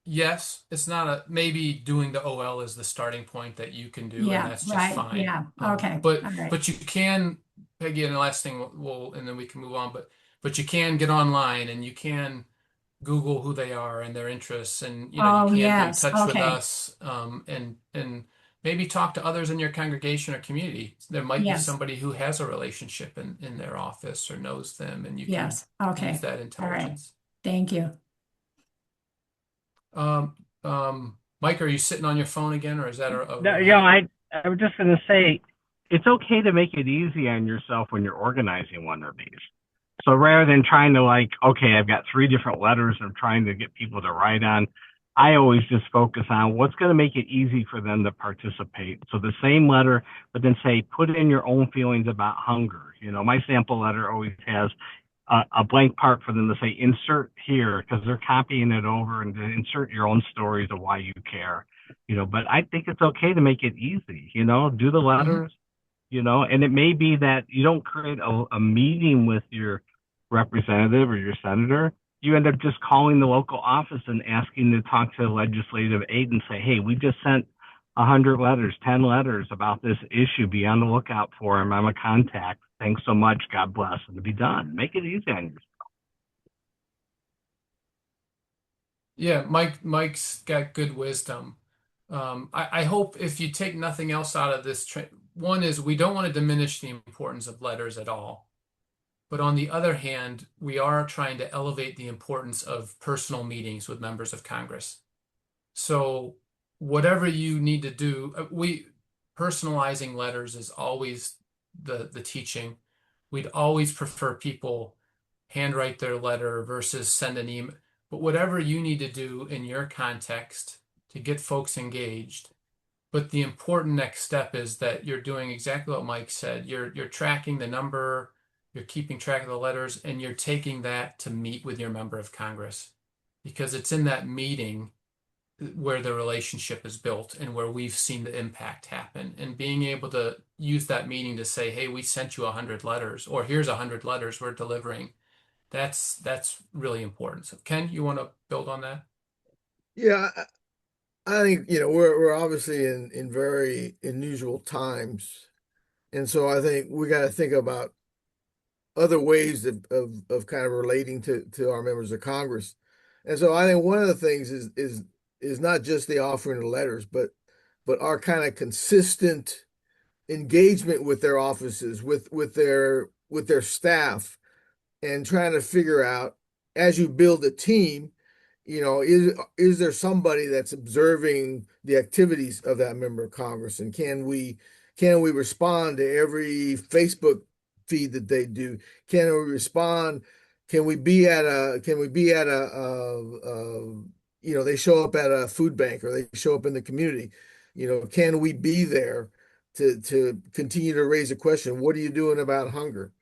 A: yes, it's not a maybe doing the OL is the starting point that you can do, and
F: Yeah.
A: that's just
F: Right.
A: fine.
F: Yeah. Okay. All right.
A: But you can, Peggy, and the last thing and then we can move on. But you can get online and you can Google who they are and their interests, and you
F: Oh,
A: can get in
F: yes.
A: touch with
F: Okay.
A: us, and maybe talk to others in your congregation or community. There might be
F: Yes.
A: somebody who has a relationship in their office or knows them, and you can
F: Yes.
A: use
F: Okay.
A: that
F: All right.
A: intelligence.
F: Thank you.
A: Mike, are you sitting on your phone again, or is that a
E: No,
A: reminder?
E: I was just going to say, it's okay to make it easy on yourself when you're organizing one of these. So rather than trying to like, okay, I've got three different letters I'm trying to get people to write on, I always just focus on what's going to make it easy for them to participate. So the same letter, but then say, put in your own feelings about hunger. My sample letter always has a blank part for them to say, insert here, because they're copying it over and to insert your own stories of why you care. But I think it's okay to make it easy, do the
A: Hmm.
E: letters, and it may be that you don't create a meeting with your representative or your senator. You end up just calling the local office and asking to talk to the legislative aide and say, hey, we just sent 100 letters, 10 letters about this issue. Be on the lookout for him. I'm a contact. Thanks so much. God bless. And to be done. Make it easy on yourself.
A: Yeah, Mike's got good wisdom. I hope if you take nothing else out of this, one is we don't want to diminish the importance of letters at all. But on the other hand, we are trying to elevate the importance of personal meetings with members of Congress. So whatever you need to do, we personalizing letters is always the teaching. We'd always prefer people handwrite their letter versus send an email. But whatever you need to do in your context to get folks engaged. But the important next step is that you're doing exactly what Mike said. You're tracking the number, you're keeping track of the letters, and you're taking that to meet with your member of Congress because it's in that meeting where the relationship is built and where we've seen the impact happen. And being able to use that meeting to say, hey, we sent you 100 letters, or here's 100 letters we're delivering. That's really important. So Ken, you want to build on that?
B: Yeah, I think we're obviously in very unusual times, and so I think we got to think about other ways of kind of relating to our members of Congress. And so I think one of the things is not just the offering of letters, but our kind of consistent engagement with their offices, with their staff, and trying to figure out as you build a team, is there somebody that's observing the activities of that member of Congress, and can we respond to every Facebook feed that they do? Can we respond? Can we be at a they show up at a food bank or they show up in the community. Can we be there to continue to raise a question? What are you doing about hunger?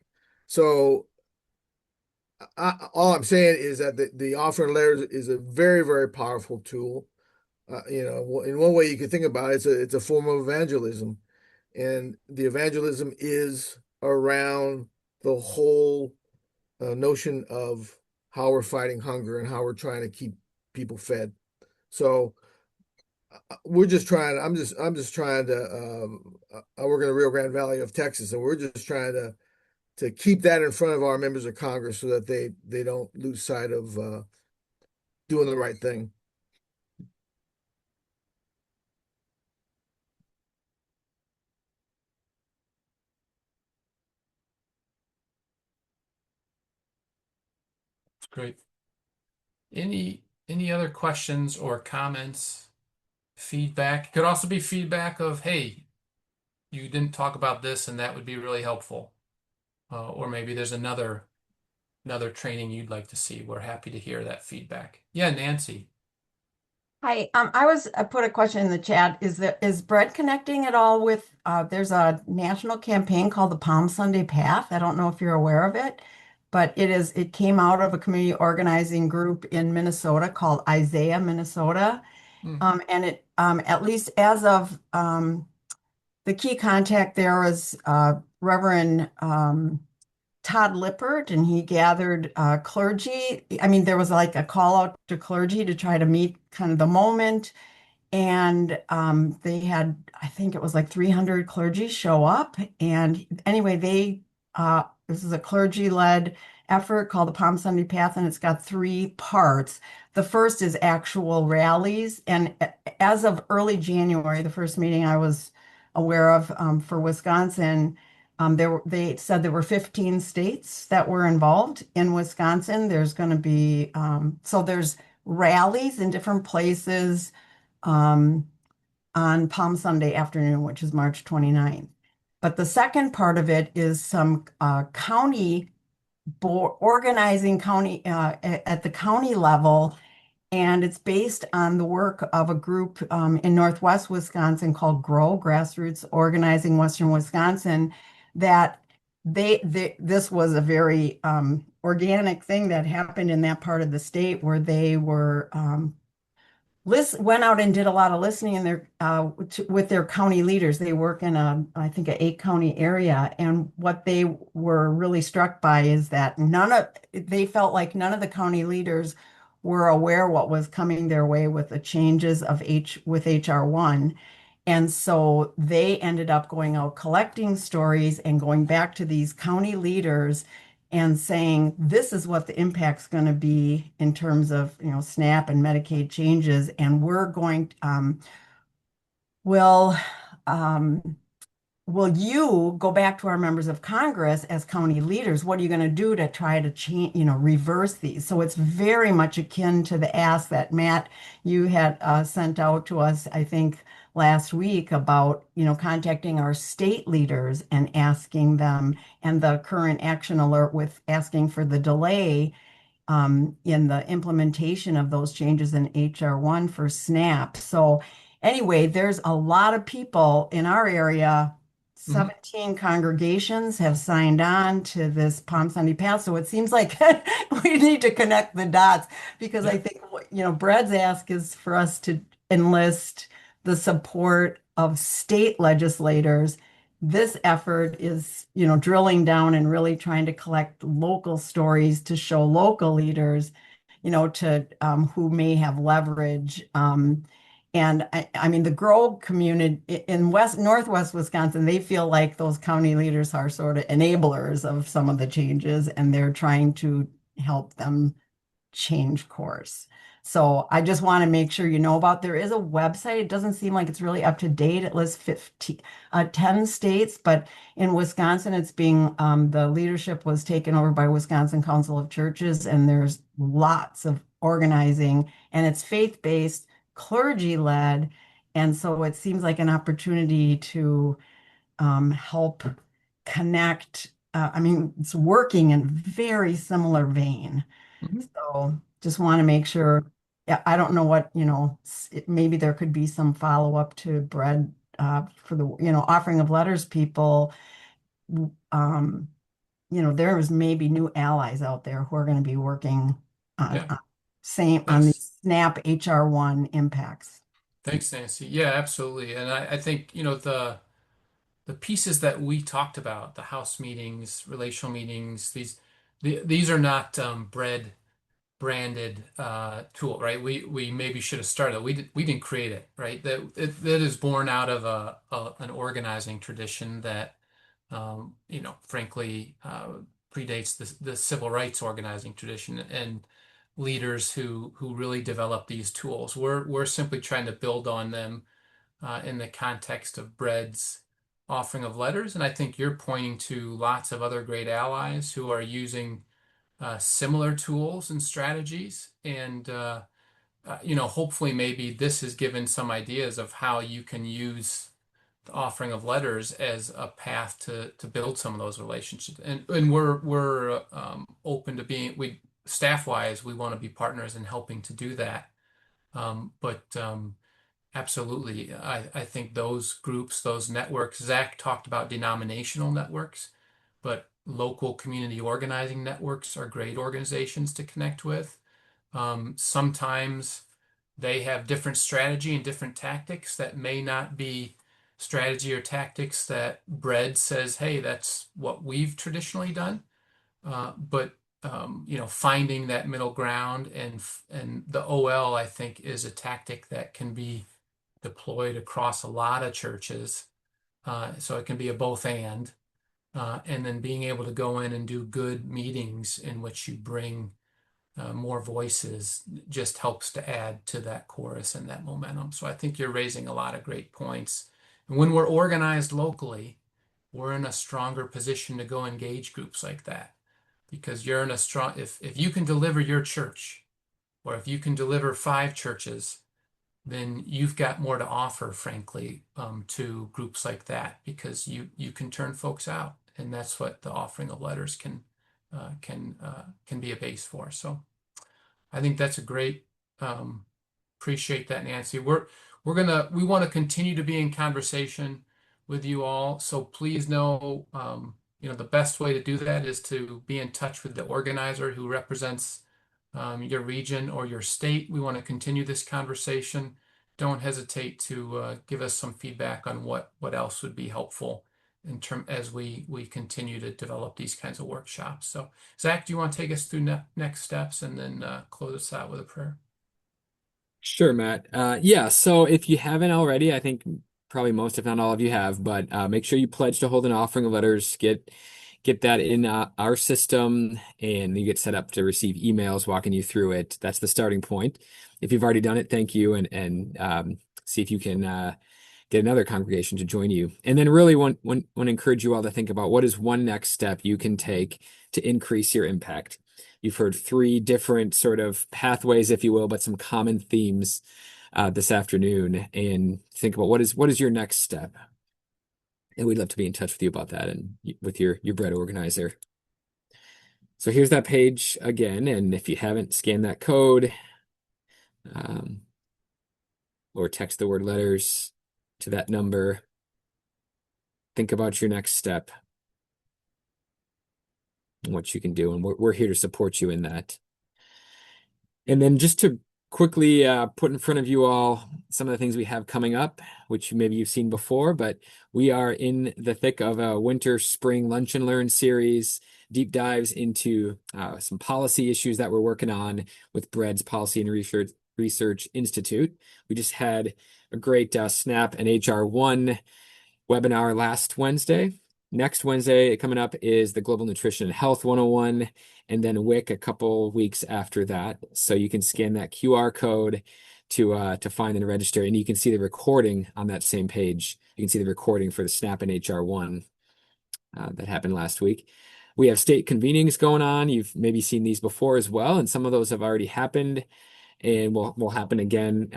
B: So all I'm saying is that the offering letters is a very, very powerful tool. In one way you can think about it, it's a form of evangelism, and the evangelism is around the whole notion of how we're fighting hunger and how we're trying to keep people fed. So we're just trying. I'm just trying to. I work in the Rio Grande Valley of Texas, and we're just trying to keep that in front of our members of Congress so that they don't lose sight of doing the right thing.
A: It's great. Any other questions or comments? Feedback could also be feedback of, hey, you didn't talk about this, and that would be really helpful. Or maybe there's another training you'd like to see. We're happy to hear that feedback. Yeah, Nancy.
G: Hi, I put a question in the chat. Is bread connecting at all with there's a national campaign called the Palm Sunday Path. I don't know if you're aware of it, but it came out of a community organizing group in Minnesota called Isaiah, Minnesota.
A: Hmm.
G: And it at least as of the key contact there was Reverend Todd Lippert, and he gathered clergy. I mean, there was like a call out to clergy to try to meet kind of the moment. And they had, I think it was like 300 clergy show up. And anyway, this is a clergy-led effort called the Palm Sunday Path, and it's got three parts. The first is actual rallies. And as of early January, the first meeting I was aware of for Wisconsin, they said there were 15 states that were involved in Wisconsin. There's going to be, so there's rallies in different places um, on Palm Sunday afternoon, which is March 29th. But the second part of it is some county board organizing county at the county level, and it's based on the work of a group in Northwest Wisconsin called GROW, Grassroots Organizing Western Wisconsin, that this was a very organic thing that happened in that part of the state where they were went out and did a lot of listening in with their county leaders. They work in I think, an 8 county area, and what they were really struck by is that they felt like none of the county leaders were aware what was coming their way with the changes with HR1. And so they ended up going out collecting stories and going back to these county leaders and saying, this is what the impact's going to be in terms of, SNAP and Medicaid changes. And will, um, will you go back to our members of Congress as county leaders? What are you going to do to try to change, reverse these? So it's very much akin to the ask that Matt, you had sent out to us, I think, last week about, contacting our state leaders and asking them, and the current action alert with asking for the delay in the implementation of those changes in HR1 for SNAP. So anyway, there's a lot of people in our area.
A: Hmm.
G: 17 congregations have signed on to this Palm Sunday Path. So it seems like we need to connect the dots, because I
A: Yeah.
G: think, Brad's ask is for us to enlist the support of state legislators. This effort is, drilling down and really trying to collect local stories to show local leaders, to who may have leverage. And I mean, the Grove community in Northwest Wisconsin, they feel like those county leaders are sort of enablers of some of the changes, and they're trying to help them change course. So I just want to make sure you know about, there is a website. It doesn't seem like it's really up to date. It lists 10 states, but in Wisconsin, the leadership was taken over by Wisconsin Council of Churches, and there's lots of organizing, and it's faith-based, clergy-led. And so it seems like an opportunity to help connect. I mean, it's working in very similar vein.
A: Hmm.
G: So just want to make sure. Yeah, I don't know what, maybe there could be some follow-up to Bread for the, offering of letters people. Um, there's maybe new allies out there who are going to be working
A: Yeah.
G: on the
A: Thanks.
G: SNAP HR1 impacts.
A: Thanks, Nancy. Yeah, absolutely. And I think, the pieces that we talked about, the house meetings, relational meetings, these are not bread branded tool, right? We maybe should have started. We didn't create it, right? That is born out of an organizing tradition that frankly predates the civil rights organizing tradition and leaders who really developed these tools. We're simply trying to build on them in the context of Bread's offering of letters, and I think you're pointing to lots of other great allies who are using similar tools and strategies. And hopefully maybe this has given some ideas of how you can use the offering of letters as a path to build some of those relationships. And we're open to being, we staff wise, we want to be partners in helping to do that. But absolutely, I think those groups, those networks, Zach talked about denominational networks, but local community organizing networks are great organizations to connect with. Sometimes they have different strategy and different tactics that may not be strategy or tactics that Bread says, hey, that's what we've traditionally done. But finding that middle ground and the OL, I think, is a tactic that can be deployed across a lot of churches. So it can be a both and then being able to go in and do good meetings in which you bring more voices just helps to add to that chorus and that momentum. So I think you're raising a lot of great points. And when we're organized locally, we're in a stronger position to go engage groups like that because you're in a strong, if you can deliver your church or if you can deliver 5 churches, then you've got more to offer, frankly, to groups like that because you can turn folks out, and that's what the offering of letters can be a base for. So I think that's a great. Appreciate that, Nancy. We want to continue to be in conversation with you all. So please know, the best way to do that is to be in touch with the organizer who represents your region or your state. We want to continue this conversation. Don't hesitate to give us some feedback on what else would be helpful in term as we continue to develop these kinds of workshops. So, Zach, do you want to take us through next steps and then close us out with a prayer?
C: Sure, Matt. Yeah, so if you haven't already, I think probably most, if not all of you have, but make sure you pledge to hold an offering of letters, get that in our system, and you get set up to receive emails walking you through it. That's the starting point. If you've already done it, thank you, and see if you can get another congregation to join you. And then really want to encourage you all to think about what is one next step you can take to increase your impact. You've heard 3 different sort of pathways, if you will, but some common themes this afternoon. And think about what is your next step. And we'd love to be in touch with you about that and with your bread organizer. So here's that page again. And if you haven't scanned that code, or text the word letters to that number, think about your next step and what you can do. And we're here to support you in that. And then just to quickly put in front of you all some of the things we have coming up, which maybe you've seen before, but we are in the thick of a winter spring lunch and learn series, deep dives into some policy issues that we're working on with Bread's Policy and Research Institute. We just had a great SNAP and HR1 webinar last Wednesday. Next Wednesday coming up is the Global Nutrition and Health 101, and then WIC a couple weeks after that. So you can scan that QR code to find and register, and you can see the recording on that same page. You can see the recording for the SNAP and HR1 that happened last week. We have state convenings going on. You've maybe seen these before as well, and some of those have already happened and will happen again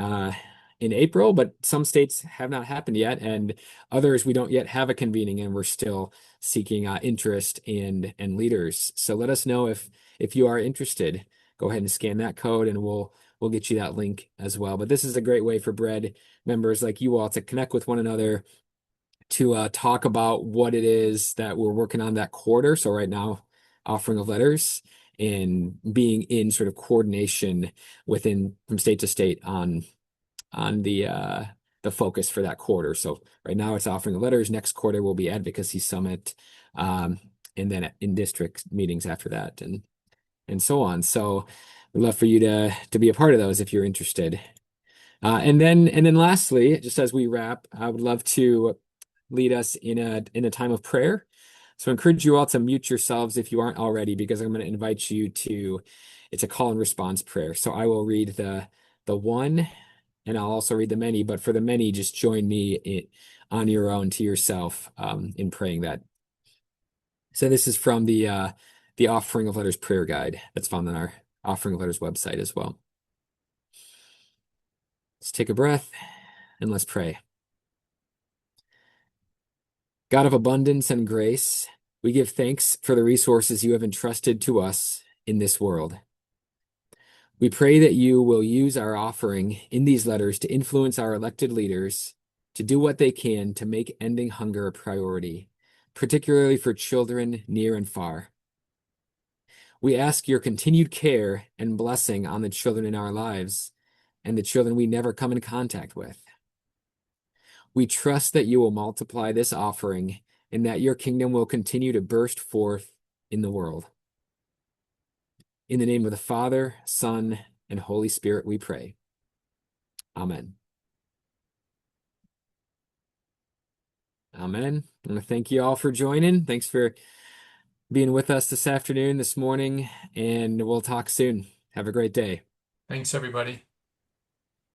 C: in April, but some states have not happened yet, and others we don't yet have a convening, and we're still seeking interest and leaders. So let us know if you are interested. Go ahead and scan that code, and we'll get you that link as well. But this is a great way for Bread members like you all to connect with one another, to talk about what it is that we're working on that quarter. So right now, offering of letters and being in sort of coordination from state to state on the focus for that quarter. So right now it's offering of letters. Next quarter will be advocacy summit, and then in district meetings after that, and so on. So we'd love for you to be a part of those if you're interested. And then lastly, just as we wrap, I would love to lead us in a time of prayer. So I encourage you all to mute yourselves if you aren't already, because I'm going to invite you to, it's a call and response prayer. So I will read the one, and I'll also read the many, but for the many, just join me on your own to yourself in praying that. So this is from the Offering of Letters prayer guide that's found on our Offering of Letters website as well. Let's take a breath and let's pray. God of abundance and grace, we give thanks for the resources you have entrusted to us in this world. We pray that you will use our offering in these letters to influence our elected leaders to do what they can to make ending hunger a priority, particularly for children near and far. We ask your continued care and blessing on the children in our lives and the children we never come in contact with. We trust that you will multiply this offering and that your kingdom will continue to burst forth in the world. In the name of the Father, Son, and Holy Spirit, we pray. Amen. Amen. I want to thank you all for joining. Thanks for being with us this afternoon, this morning, and we'll talk soon. Have a great day.
A: Thanks, everybody.